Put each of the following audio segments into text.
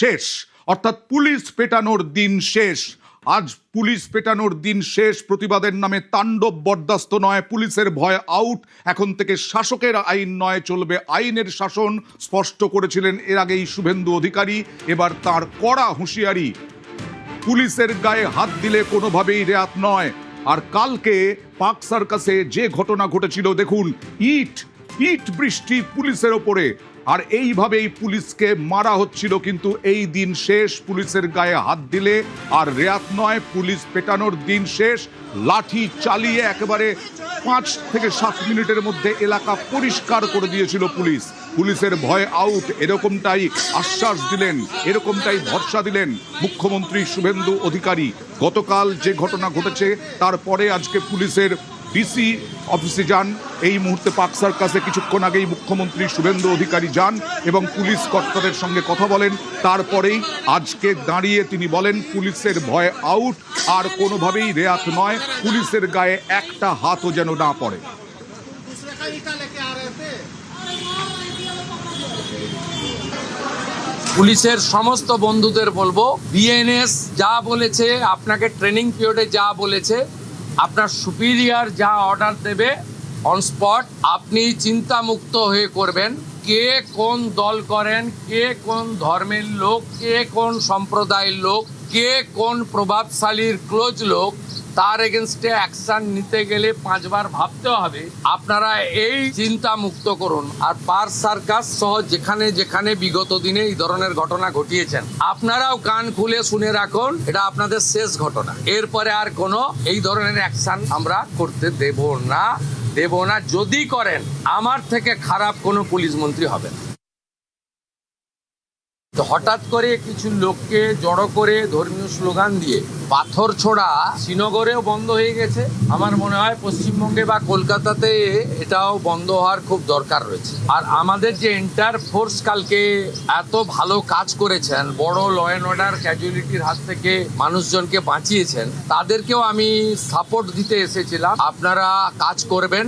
শেষ, অর্থাৎ পুলিশ পেটানোর দিন শেষ। আজ পুলিশ পেটানোর দিন শেষ। প্রতিবাদের নামে তাণ্ডব বরদাস্ত নয়, পুলিশের ভয় আউট। এখন থেকে শাসকের আইন নয়, চলবে আইনের শাসন, স্পষ্ট করেছিলেন এর আগেই শুভেন্দু অধিকারী। এবার তার কড়া হুঁশিয়ারি, পুলিশের গায়ে হাত দিলে কোনোভাবেই রেয়াত নয়। আর কালকে পার্ক সার্কাসে যে ঘটনা ঘটেছিল দেখুন, ইট বৃষ্টি পুলিশের ওপরে, আর এইভাবেই পুলিশকে মারা হচ্ছিল। কিন্তু এই দিন শেষ, পুলিশের গায়ে হাত দিলে আর রেয়াত নয়, পুলিশ পেটানোর দিন শেষ। লাঠি চালিয়ে একেবারে 5 থেকে 7 মিনিটের মধ্যে এলাকা পরিষ্কার করে দিয়েছিল পুলিশ। পুলিশের ভয় আউট, এরকমটাই আশ্বাস দিলেন, এরকমটাই ভরসা দিলেন মুখ্যমন্ত্রী শুভেন্দু অধিকারী। গতকাল যে ঘটনা ঘটেছে তারপরে আজকে পুলিশের ডিসি অফিসে যান। এই মুহূর্তে পার্ক সার্কাসে কিছুক্ষণ আগেই মুখ্যমন্ত্রী শুভেন্দু অধিকারী যান এবং পুলিশ কর্তাদের সঙ্গে কথা বলেন। তারপরেই আজকে দাঁড়িয়ে তিনি বলেন, পুলিশের ভয় আউট, আর কোনোভাবেই রেয়াত নয়, পুলিশের গায়ে একটা হাতও যেন না পড়ে। পুলিশের সমস্ত বন্ধুদের বলবো, বিএনএস যা বলেছে, আপনাকে ট্রেনিং পিরিয়ডে যা বলেছে, আপনার সুপিরিয়র যা অর্ডার দেবে অন স্পট আপনি চিন্তামুক্ত হয়ে করবেন। কে কোন দল করেন, কে কোন ধর্মের লোক, কে কোন সম্প্রদায়ের লোক, কে কোন প্রভাবশালীর ক্লোজ লোক, তার এগেনস্টে অ্যাকশন নিতে গেলে 5 বার ভাবতে হবে। আপনারা এই চিন্তা মুক্ত করুন। আর পার্ক সার্কাস সহ যেখানে যেখানে বিগত দিনে এই ধরনের ঘটনা ঘটিয়েছেন, আপনারাও কান খুলে শুনে রাখুন, এটা আপনাদের শেষ ঘটনা। এরপরে আর কোনো এই ধরনের অ্যাকশন আমরা করতে দেব না। যদি করেন, আমার থেকে খারাপ কোনো পুলিশ মন্ত্রী হবে না। তো হঠাৎ করে কিছু লোককে জড়ো করে ধর্মীয় স্লোগান দিয়ে পাথর ছোড়া শ্রীনগরেও বন্ধ হয়ে গেছে। আমার মনে হয় পশ্চিমবঙ্গে বা কলকাতাতে এটাও বন্ধ হওয়ার খুব দরকার রয়েছে। আর আমাদের যে এন্টার ফোর্স কালকে এত ভালো কাজ করেছেন, বড় ল অ্যান্ড অর্ডার ক্যাজুয়ালিটির হাত থেকে মানুষজনকে বাঁচিয়েছেন, তাদেরকেও আমি সাপোর্ট দিতে এসেছিলাম। আপনারা কাজ করবেন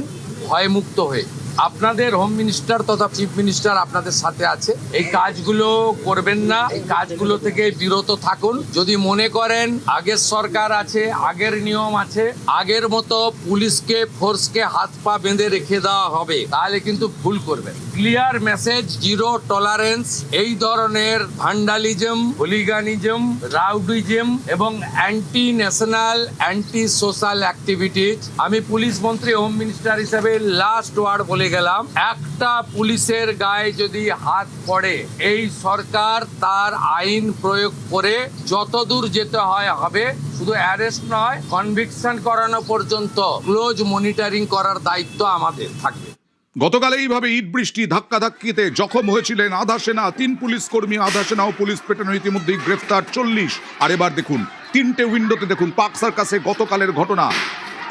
ভয়মুক্ত হয়ে। আপনাদের হোম মিনিস্টার তথা চিফ মিনিস্টার আপনাদের সাথে আছে। এই কাজগুলো করবেন না, এই কাজগুলো থেকে বিরত থাকুন। যদি মনে করেন আগের সরকার আছে, আগের নিয়ম আছে, আগের মতো পুলিশকে ফোর্সকে হাত পা বেঁধে রেখে দেওয়া হবে, তাহলে কিন্তু ভুল করবেন। ক্লিয়ার মেসেজ, জিরো টলারেন্স এই ধরনের ভান্ডালিজম, হুলিগানিজম, রাউডিজম এবং anti national, anti social activities. আমি পুলিশ মন্ত্রী, হোম মিনিস্টার হিসেবে লাস্ট ওয়ার্ড বলে গেলাম, একটা পুলিশের গায়ে যদি হাত পড়ে, এই সরকার তার আইন প্রয়োগ করে যতদূর যেতে হয় হবে। শুধু অ্যারেস্ট নয়, কনভিকশন করানো পর্যন্ত ক্লোজ মনিটরিং করার দায়িত্ব আমাদের থাকবে। গতকাল এইভাবে ইট বৃষ্টি ধাক্কাধাক্কিতে জখম হয়েছিলেন আধা সেনা, 3 পুলিশ কর্মী। আধা সেনা ও পুলিশ পেটানো ইতিমধ্যেই গ্রেফতার 40। আর এবার দেখুন 3টে উইন্ডোতে দেখুন পার্ক সার্কাসে গতকালের ঘটনা।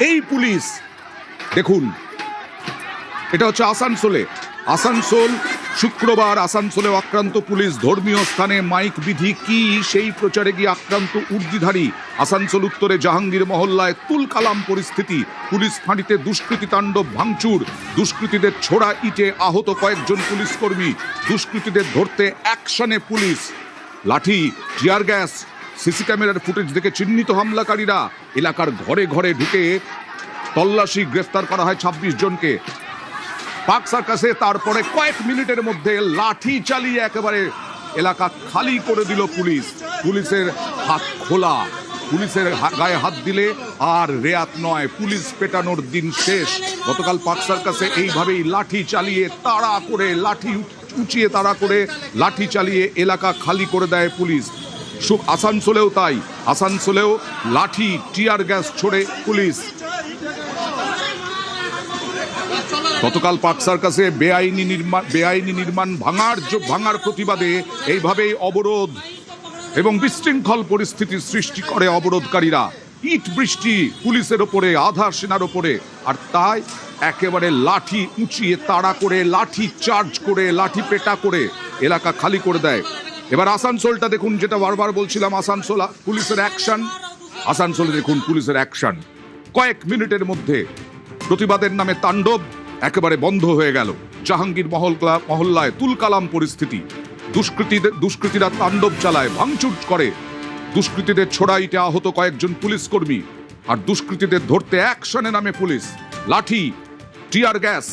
এই পুলিশ দেখুন, এটা হচ্ছে আসানসোল শুক্রবার আসানসোলেও আক্রান্ত পুলিশ। ধর্মীয় স্থানে মাইক বিধি কি, সেই প্রচারে গিয়ে আক্রান্ত উর্দিধারী। আসানসোল উত্তরে জাহাঙ্গীর মহল্লায় তুলকালাম পরিস্থিতি। পুলিশ ফাঁড়িতে দুষ্কৃতী তাণ্ডব, ভাঙচুর, দুষ্কৃতীদের ছোড়া ইটে আহত কয়েকজন পুলিশ কর্মী। দুষ্কৃতীদের ধরতে অ্যাকশনে পুলিশ, লাঠি, টিয়ার গ্যাস, সিসি ক্যামেরার ফুটেজ দেখে চিহ্নিত হামলাকারীরা। এলাকার ঘরে ঘরে ঢুকে তল্লাশি, গ্রেফতার করা হয় 26 জনকে। পার্ক সার্কাসে তারপরে কয়েক মিনিটের মধ্যে লাঠি চালিয়ে একেবারে এলাকা খালি করে দিল পুলিশ। পুলিশের হাত খোলা, পুলিশের গায়ে হাত দিলে আর রেয়াত নয়, পুলিশ পেটানোর দিন শেষ। গতকাল পার্ক সার্কাসে এইভাবেই লাঠি চালিয়ে তাড়া করে, লাঠি উঁচিয়ে তাড়া করে লাঠি চালিয়ে এলাকা খালি করে দেয় পুলিশ। আসানসোলেও তাই, আসানসোলেও লাঠি, টিয়ার গ্যাস ছোড়ে পুলিশ। গতকাল পার্ক সার্কাসে বেআইনি নির্মাণ ভাঙার প্রতিবাদে এইভাবেই অবরোধ এবং বিশৃঙ্খল পরিস্থিতি সৃষ্টি করে অবরোধকারীরা। ইট বৃষ্টি পুলিশের ওপরে, আধা সেনার ওপরে, আর তাই একেবারে লাঠি উঁচিয়ে তাড়া করে, লাঠি চার্জ করে, লাঠি পেটা করে এলাকা খালি করে দেয়। এবার আসানসোলটা দেখুন, যেটা বারবার বলছিলাম, আসানসোল পুলিশের অ্যাকশন। আসানসোলে দেখুন পুলিশের অ্যাকশন, কয়েক মিনিটের মধ্যে প্রতিবাদের নামে তাণ্ডব একেবারে বন্ধ হয়ে গেল। জাহাঙ্গীর মহল্লায় তুলকালাম পরিস্থিতি। দুষ্কৃতীরা তাণ্ডব চালায়, ভাঙচুর করে। দুষ্কৃতীদের ছোড়া ইটে আহত কয়েকজন পুলিশ কর্মী। আর দুষ্কৃতীদের ধরতে অ্যাকশনে নামে পুলিশ, লাঠি, টিয়ার গ্যাস।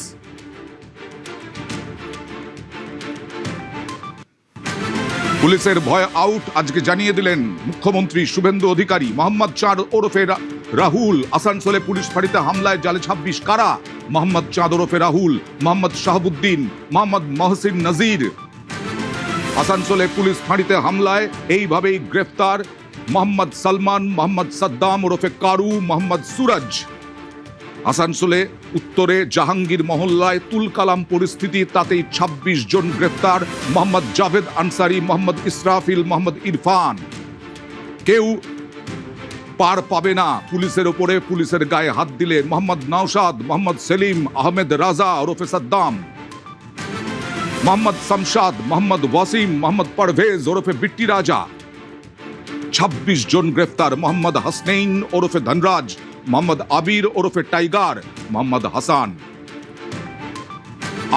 পুলিশের ভয় আউট আজকে জানিয়ে দিলেন মুখ্যমন্ত্রী শুভেন্দু অধিকারী। মোহাম্মদ চাঁদ ওরফে রাহুল আসানসোলে পুলিশ ফাঁড়িতে হামলায় জালে 26 কারা? মোহাম্মদ চাঁদ ওরফে রাহুল, মোহাম্মদ শাহাবুদ্দিন, মোহাম্মদ মহসিন নজির। আসানসোলে পুলিশ ফাঁড়িতে হামলায় এইভাবেই গ্রেফতার মোহাম্মদ সালমান, মোহাম্মদ সাদ্দাম ওরফে কারু, মোহাম্মদ সুরজ। আসানসোলে উত্তরে জাহাঙ্গীর মহল্লায় তুলকালাম পরিস্থিতি, তাতেই 26 জন গ্রেফতার। মোহাম্মদ জাভেদ আনসারি, মোহাম্মদ ইসরাফিল, মোহাম্মদ ইরফান। কেউ পার পাবে না পুলিশের ওপরে, পুলিশের গায়ে হাত দিলে। মোহাম্মদ নওশাদ, মোহাম্মদ সেলিম, আহমেদ রাজা ওরফে সাদ্দাম, মোহাম্মদ শামশাদ, মোহাম্মদ ওয়াসিম, মোহাম্মদ পারভেজ ওরফে বিট্টি রাজা। 26 জন গ্রেফতার। মোহাম্মদ হাসনাইন ওরফে ধনরাজ, মোহাম্মদ আবির ওরফে টাইগার, মোহাম্মদ হাসান,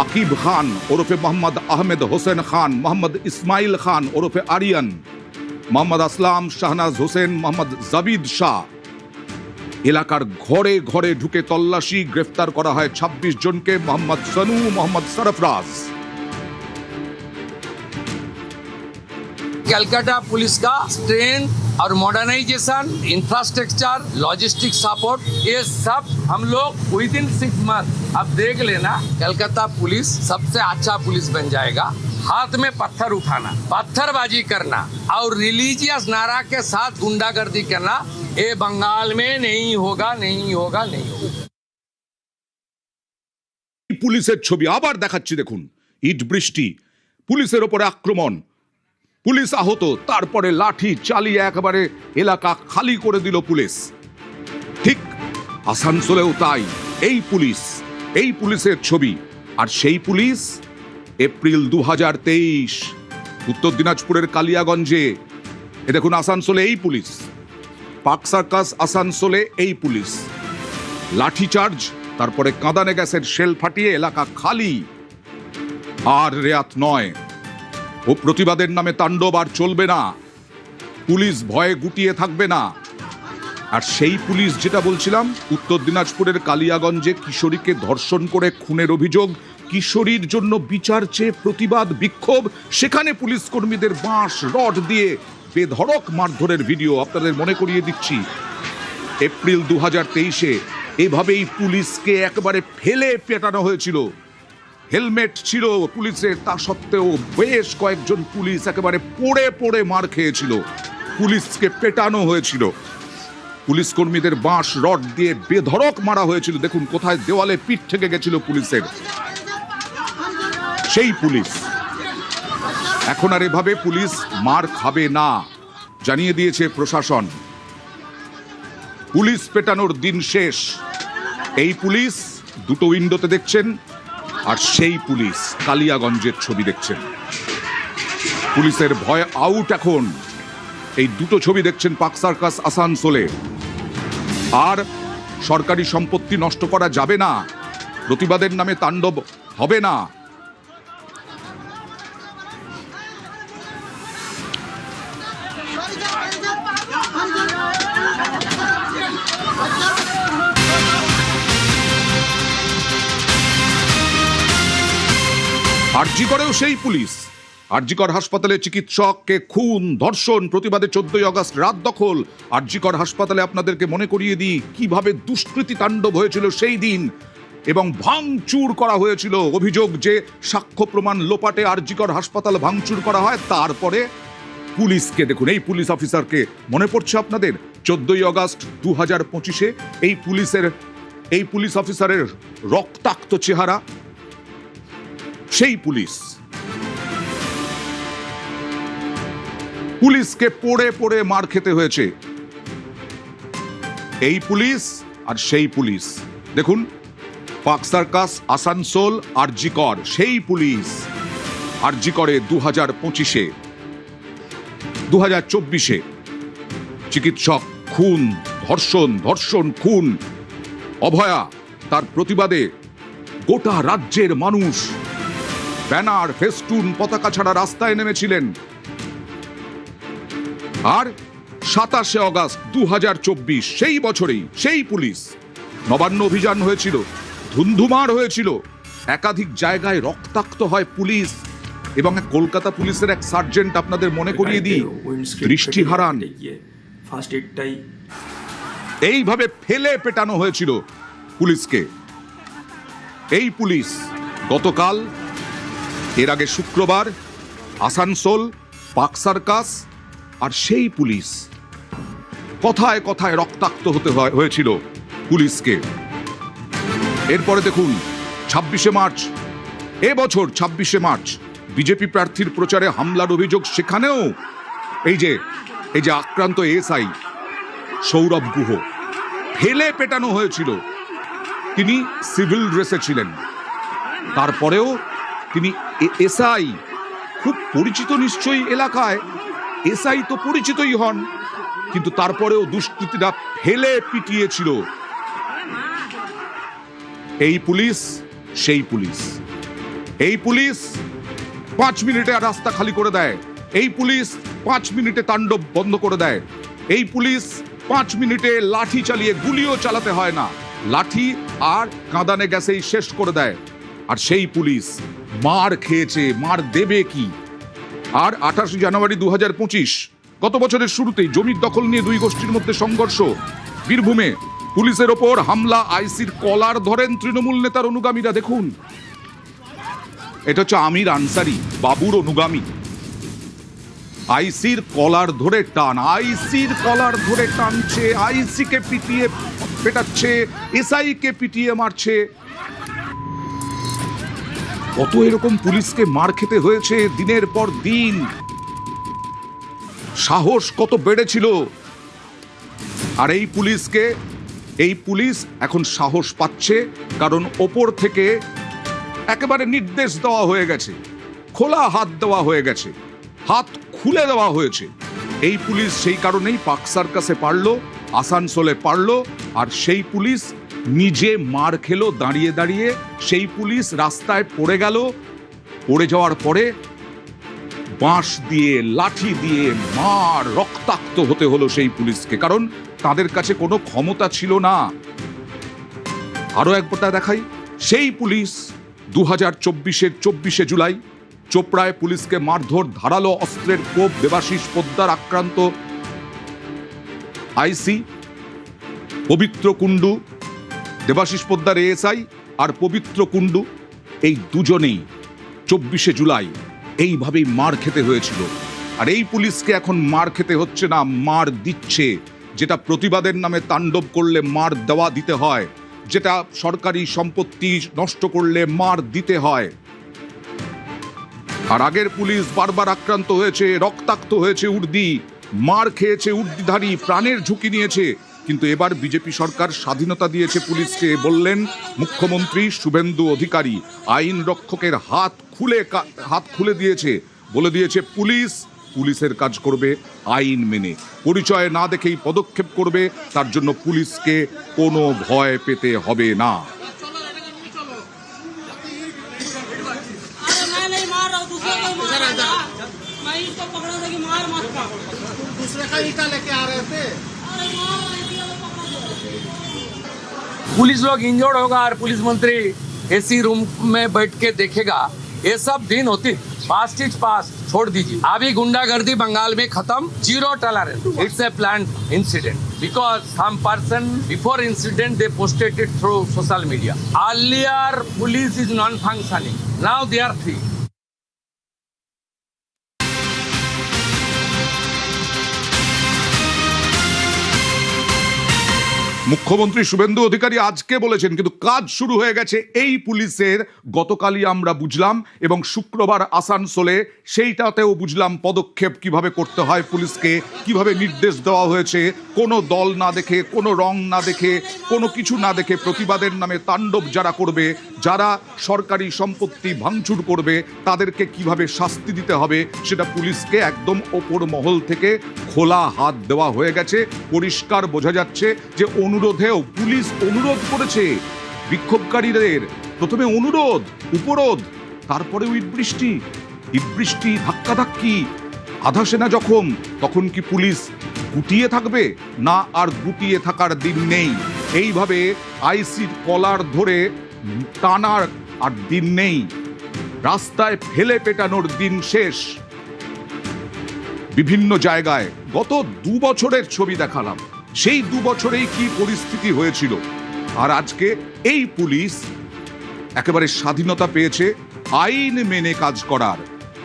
আকিব খান ওরফে মোহাম্মদ আহমেদ হোসেন খান, মোহাম্মদ ইসমাইল খান ওরফে আরিয়ান, মোহাম্মদ আসলাম, শাহনাজ হোসেন, মোহাম্মদ জাবিদ শাহ। এলাকার ঘরে ঘরে ঢুকে তল্লাশি, গ্রেফতার করা হয় 26 জনকে। মোহাম্মদ সনু, মোহাম্মদ সরফরাজ। कलकत्ता पुलिस का स्ट्रेंथ और मॉडर्नाइजेशन, इंफ्रास्ट्रक्चर, लॉजिस्टिक सपोर्ट, ये सब हम लोग विद इन 6 मंथ अब देख लेना कलकत्ता पुलिस सबसे अच्छा पुलिस बन जाएगा। हाथ में पत्थर उठाना, पत्थरबाजी करना और रिलीजियस नारा के साथ गुंडागर्दी करना, ये बंगाल में नहीं होगा, नहीं होगा, नहीं होगा। পুলিশের ছবি আবার দেখাচ্ছি, দেখুন। ইট বৃষ্টি, পুলিশের ওপরে আক্রমণ, পুলিশ আহত, তারপরে লাঠি চালিয়ে একেবারে এলাকা খালি করে দিল পুলিশ। ঠিক আসানসোলেও তাই। এই পুলিশের ছবি। আর সেই পুলিশ এপ্রিল 2023 উত্তর দিনাজপুরের কালিয়াগঞ্জে। এ দেখুন আসানসোলে এই পুলিশ, পার্ক সার্কাস আসানসোলে এই পুলিশ। লাঠিচার্জ, তারপরে কাঁদানে গ্যাসের শেল ফাটিয়ে এলাকা খালি। আর রেয়াত নয়, ও প্রতিবাদের নামে তাণ্ডব আর চলবে না। পুলিশ ভয়ে গুটিয়ে থাকবে না। আর সেই পুলিশ যেটা বলছিলাম, উত্তর দিনাজপুরের কালিয়াগঞ্জে কিশোরীকে ধর্ষণ করে খুনের অভিযোগ, কিশোরীর জন্য বিচার চেয়ে প্রতিবাদ বিক্ষোভ, সেখানে পুলিশ কর্মীদের বাঁশ রড দিয়ে বেধড়ক মারধরের ভিডিও আপনাদের মনে করিয়ে দিচ্ছি। এপ্রিল 2023-এ এভাবেই পুলিশকে একেবারে ফেলে পেটানো হয়েছিল। হেলমেট ছিল পুলিশের, তা সত্ত্বেও বেশ কয়েকজন পুলিশ একেবারে পড়ে পড়ে মার খেয়েছিল। পুলিশকে পেটানো হয়েছিল, পুলিশ কর্মীদের বাঁশ রড দিয়ে বেধড়ক মারা হয়েছিল। দেখুন কোথায় দেওয়ালে পিঠ থেকে গেছিল পুলিশের। সেই পুলিশ এখন আর এভাবে পুলিশ মার খাবে না, জানিয়ে দিয়েছে প্রশাসন। পুলিশ পেটানোর দিন শেষ। এই পুলিশ দুটো উইন্ডোতে দেখছেন, আর সেই পুলিশ কালিয়াগঞ্জের ছবি দেখছেন। পুলিশের ভয় আউট এখন। এই দুটো ছবি দেখছেন পার্ক সার্কাস আসানসোলে। আর সরকারি সম্পত্তি নষ্ট করা যাবে না, প্রতিবাদের নামে তাণ্ডব হবে না। আরজিকরেও সেই পুলিশ। আরজিকর হাসপাতালে চিকিৎসককে খুন, ধর্ষণ, প্রতিবাদে 14ই আগস্ট রাত দখল। আরজিকর হাসপাতালে আপনাদেরকে মনে করিয়ে দিই কিভাবে দুষ্কৃতী তাণ্ডব হয়েছিল সেই দিন এবং ভাঙচুর করা হয়েছিল। অভিযোগ যে সাক্ষ্য প্রমাণ লোপাটে আরজিকর হাসপাতাল ভাঙচুর করা হয়। তারপরে পুলিশকে দেখুন, এই পুলিশ অফিসারকে মনে পড়ছে আপনাদের? 14ই আগস্ট 2025-এ এই পুলিশ অফিসারের রক্তাক্ত চেহারা। সেই পুলিশকে পড়ে পড়ে মার খেতে হয়েছে। এই পুলিশ আর সেই পুলিশ দেখুন, পার্ক সার্কাস আসানসোল আরজিকর সেই পুলিশ। আরজিকরে 2025-এ 2024-এ চিকিৎসক খুন, ধর্ষণ খুন। অভয়া, তার প্রতিবাদে গোটা রাজ্যের মানুষ ব্যানার, ফেস্টুন, পতাকা ছাড়া রাস্তায় নেমেছিলেন। আর 27শে অগাস্ট 2024 সেই বছরেই সেই পুলিশ নবান্ন অভিযান হয়েছিল, ধুন্ধুমার হয়েছিল, একাধিক জায়গায় রক্তাক্ত হয় পুলিশ, এবং কলকাতা পুলিশের এক সার্জেন্ট, আপনাদের মনে করিয়ে দিই, দৃষ্টি হারান। ফার্স্ট এডটাই এইভাবে ফেলে পেটানো হয়েছিল পুলিশকে। এই পুলিশ গতকাল, এর আগে শুক্রবার আসানসোল, পার্ক সার্কাস, আর সেই পুলিশ কথায় কথায় রক্তাক্ত হতে হয়েছিল পুলিশকে। এরপরে দেখুন 26শে মার্চ, এবছর 26শে মার্চ বিজেপি প্রার্থীর প্রচারে হামলার অভিযোগ, সেখানেও এই যে আক্রান্ত এসআই সৌরভ গুহ, ফেলে পেটানো হয়েছিল। তিনি সিভিল ড্রেসে ছিলেন, তারপরেও তিনি এসআই, খুব পরিচিত নিশ্চয়ই এলাকায়, এসআই তো পরিচিতই হন, কিন্তু তারপরেও দুষ্কৃতীরা ফেলে পিটিয়েছিল। এই পুলিশ সেই পুলিশ। এই পুলিশ 5 মিনিটে রাস্তা খালি করে দেয়। এই পুলিশ 5 মিনিটে তাণ্ডব বন্ধ করে দেয়। এই পুলিশ 5 মিনিটে লাঠি চালিয়ে, গুলিও চালাতে হয় না, লাঠি আর কাঁদানে গ্যাসেই শেষ করে দেয়। আর সেই পুলিশ মার খেয়েছে, মার দেবে কি? আর 28 জানুয়ারি 2025, গত বছরের শুরুতেই জমির দখল নিয়ে দুই গোষ্ঠীর মধ্যে সংঘর্ষ, বীরভূমে পুলিশের ওপর হামলা, আইসির কলার ধরেন তৃণমূল নেতার অনুগামীরা। দেখুন, এটা হচ্ছে আমির আনসারি, বাবুর অনুগামী। আইসির কলার ধরে টান, আইসির কলার ধরে টানছে, আইসিকে পিটিয়ে পেটাচ্ছে, এসআইকে পিটিয়ে মারছে। কত এরকম পুলিশকে মার খেতে হয়েছে দিনের পর দিন। সাহস কত বেড়েছিল। আর এই পুলিশ এখন সাহস পাচ্ছে, কারণ ওপর থেকে একেবারে নির্দেশ দেওয়া হয়ে গেছে, খোলা হাত দেওয়া হয়ে গেছে, হাত খুলে দেওয়া হয়েছে। এই পুলিশ সেই কারণেই পার্ক সার্কাসে পারলো, আসানসোলে পারলো। আর সেই পুলিশ নিজে মার খেলো দাঁড়িয়ে দাঁড়িয়ে। সেই পুলিশ রাস্তায় পড়ে গেল, পড়ে যাওয়ার পরে বাঁশ দিয়ে, লাঠি দিয়ে মার, রক্তাক্ত হতে হলো সেই পুলিশকে, কারণ তাদের কাছে কোনো ক্ষমতা ছিল না। আরো একবারটা দেখাই, সেই পুলিশ 2024-এর 24শে জুলাই চোপড়ায় পুলিশকে মারধর, ধারালো অস্ত্রের কোপ, দেবাশিস পোদ্দার আক্রান্ত আইসি, পবিত্র কুণ্ডু, দেবাশিস পোদ্দার এএসআই আর পবিত্র কুণ্ডু, এই দুজনেই 24শে জুলাই এইভাবেই মার খেতে হয়েছিল। আর এই পুলিশকে এখন মার খেতে হচ্ছে না, মার দিচ্ছে। যেটা প্রতিবাদের নামে তাণ্ডব করলে মার দেওয়া দিতে হয়, যেটা সরকারি সম্পত্তি নষ্ট করলে মার দিতে হয়। আর আগের পুলিশ বারবার আক্রান্ত হয়েছে, রক্তাক্ত হয়েছে উর্দি, মার খেয়েছে উর্দিধারী, প্রাণের ঝুঁকি নিয়েছে। কিন্তু এবার বিজেপি সরকার স্বাধীনতা দিয়েছে পুলিশকে। বললেন মুখ্যমন্ত্রী শুভেন্দু অধিকারী, আইন রক্ষকের হাত খুলে দিয়েছে, বলে দিয়েছে পুলিশের কাজ করবে আইন মেনে, পরিচয় না দেখেই পদক্ষেপ করবে। তার জন্য পুলিশকে কোনো ভয় পেতে হবে না। पुलिस लोग इंजर्ड होगा और पुलिस मंत्री एसी रूम में बैठ के देखेगा, ये सब दिन होती। पास्ट इज पास्ट, छोड़ दीजिए। अभी गुंडागर्दी बंगाल में खत्म, 0 tolerance. It's a plan incident because some person before incident they posted it through social media. Earlier police is non-functioning, now they are free. মুখ্যমন্ত্রী শুভেন্দু অধিকারী আজকে বলেছেন, কিন্তু কাজ শুরু হয়ে গেছে এই পুলিশের। গতকালই আমরা বুঝলাম, এবং শুক্রবার আসানসোলে সেইটাতেও বুঝলাম পদক্ষেপ কিভাবে করতে হয় পুলিশকে, কিভাবে নির্দেশ দেওয়া হয়েছে। কোনো দল না দেখে, কোনো রং না দেখে, কোনো কিছু না দেখে প্রতিবাদের নামে তাণ্ডব যারা করবে, যারা সরকারি সম্পত্তি ভাঙচুর করবে, তাদেরকে কিভাবে শাস্তি দিতে হবে সেটা পুলিশকে একদম ওপর মহল থেকে খোলা হাত দেওয়া হয়ে গেছে। পরিষ্কার বোঝা যাচ্ছে যে অনুরোধেও পুলিশ অনুরোধ করেছে বিক্ষোভকারীদের, প্রথমে অনুরোধ, উপরোধ, তারপরেও ইট বৃষ্টি ধাক্কাধাক্কি, আধা সেনা জখম, তখন কি পুলিশ গুটিয়ে থাকবে? না, আর গুটিয়ে থাকার দিন নেই। এইভাবে আইসির কলার ধরে টানার আর দিন নেই, রাস্তায় ফেলে পেটানোর দিন শেষ। বিভিন্ন জায়গায় গত 2 বছরের ছবি দেখালাম, সেই 2 বছরেই কি পরিস্থিতি হয়েছিল। আর আজকে এই পুলিশ একেবারে স্বাধীনতা পেয়েছে আইন মেনে কাজ করার।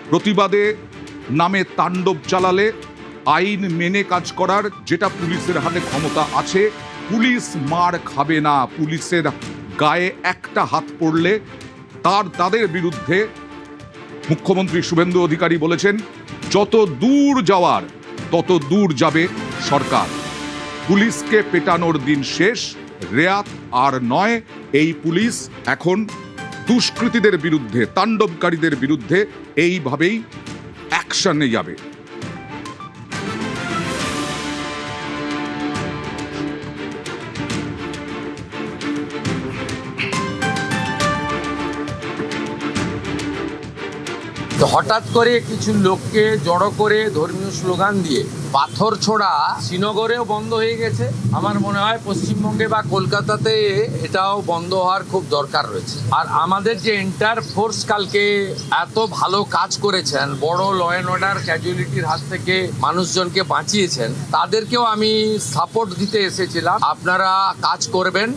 প্রতিবাদে নামে তাণ্ডব চালালে আইন মেনে কাজ করার যেটা পুলিশের হাতে ক্ষমতা আছে, পুলিশ মার খাবে না। পুলিশের গায়ে একটা হাত পড়লে তাদের বিরুদ্ধে মুখ্যমন্ত্রী শুভেন্দু অধিকারী বলেছেন, যত দূর যাওয়ার তত দূর যাবে সরকার। পুলিশকে পেটানোর দিন শেষ, রেয়াত আর নয়। এই পুলিশ এখন দুষ্কৃতীদের বিরুদ্ধে, তাণ্ডবকারীদের বিরুদ্ধে এইভাবেই অ্যাকশনে যাবে। তো হঠাৎ করে কিছু লোককে জড়ো করে ধর্মীয় স্লোগান দিয়ে পাথর ছোড়া শ্রীনগরেও বন্ধ হয়ে গেছে। আমার মনে হয় পশ্চিমবঙ্গে বা কলকাতাতে এটাও বন্ধ হওয়ার খুব দরকার রয়েছে। আর আমাদের যে এন্টার ফোর্স কালকে এত ভালো কাজ করেছেন, বড় ল অ্যান্ড অর্ডার ক্যাজুয়ালিটির হাত থেকে মানুষজনকে বাঁচিয়েছেন, তাদেরকেও আমি সাপোর্ট দিতে এসেছিলাম। আপনারা কাজ করবেন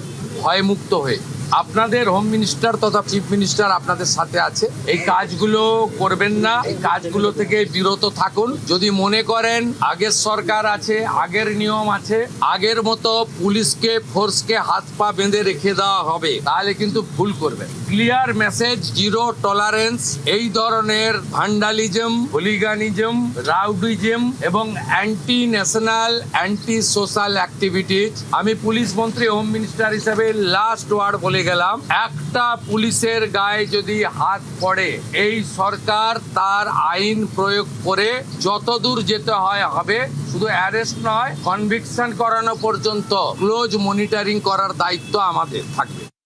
ভয়মুক্ত হয়ে। আপনাদের হোম মিনিস্টার তথা চিফ মিনিস্টার আপনাদের সাথে আছে। এই কাজগুলো করবেন না, এই কাজগুলো থেকে বিরত থাকুন। যদি মনে করেন আগের সরকার আছে, আগের নিয়ম আছে, আগের মতো পুলিশকে ফোর্সকে হাত পা বেঁধে রেখে দেওয়া হবে, তাহলে কিন্তু ভুল করবেন। ক্লিয়ার মেসেজ, জিরো টলারেন্স এই ধরনের ভান্ডালিজম, হুলিগানিজম, রাউডিজম এবং anti national, anti social activities. আমি পুলিশ মন্ত্রী, হোম মিনিস্টার হিসেবে লাস্ট ওয়ার্ড বলে গেলাম, একটা পুলিশের গায়ে যদি হাত পড়ে, এই সরকার তার আইন প্রয়োগ করে যতদূর যেতে হয় হবে। শুধু অ্যারেস্ট নয়, কনভিকশন করানো পর্যন্ত ক্লোজ মনিটরিং করার দায়িত্ব আমাদের থাকবে।